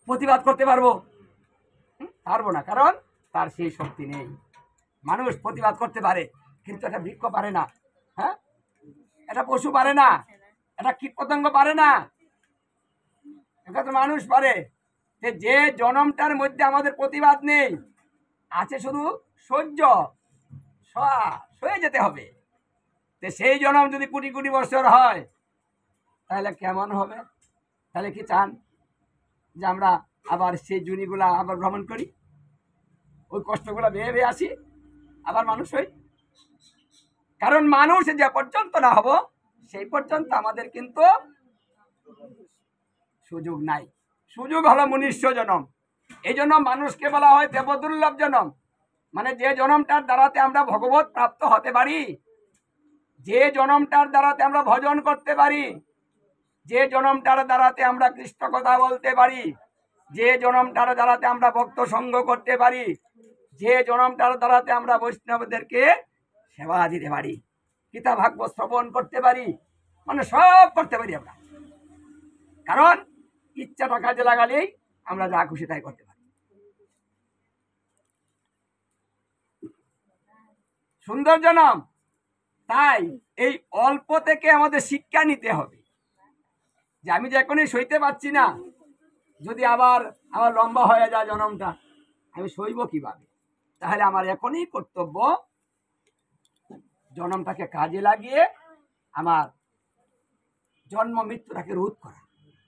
প্রতিবাদ করতে পারবো? পারবো না, কারণ তার সেই শক্তি নেই। মানুষ প্রতিবাদ করতে পারে, কিন্তু এটা বৃক্ষ পারে না, হ্যাঁ, এটা পশু পারে না, এটা কীট পতঙ্গ পারে না, এটা তো মানুষ পারে। যে জনমটার মধ্যে আমাদের প্রতিবাদ নেই, আছে শুধু সহ্য, সয়ে যেতে হবে। তো সেই জনম যদি কোটি কোটি বছর হয়, তাহলে কেমন হবে? তাহলে কি চান যে আমরা আবার সেই জুনিগুলা আবার ভ্রমণ করি, ওই কষ্টগুলা বেয়ে বেয়ে আসি, আবার মানুষ হই? কারণ মানুষ যে পর্যন্ত না হব, সেই পর্যন্ত আমাদের কিন্তু সুযোগ নাই। সুযোগ হলো মনুষ্য জনম। এই জন্য মানুষকে বলা হয় দেবদুর্লভ জনম, মানে যে জনমটার দ্বারাতে আমরা ভগবত প্রাপ্ত হতে পারি, যে জনমটার দ্বারাতে আমরা ভজন করতে পারি, যে জনমটার দ্বারাতে আমরা কৃষ্ণ কথা বলতে পারি, যে জনমটার দ্বারাতে আমরা ভক্ত সঙ্গ করতে পারি, যে জনমটার দ্বারাতে আমরা বৈষ্ণবদেরকে সেবা দিতে পারি, গীতা ভাগবত শ্রবণ করতে পারি, মানে সব করতে পারি আমরা। কারণ ইচ্ছাটা কাজে লাগালেই আমরা যা খুশি তাই করতে পারি। সুন্দর জনম। তাই এই অল্প থেকে আমাদের শিক্ষা নিতে হবে, যে আমি যে এখনই সইতে পারছি না, যদি আবার আমার লম্বা হয়ে যায় জনমটা, আমি সইব কিভাবে? তাহলে আমার এখনই কর্তব্য জনমটাকে কাজে লাগিয়ে আমার জন্ম মৃত্যুটাকে রোধ করা।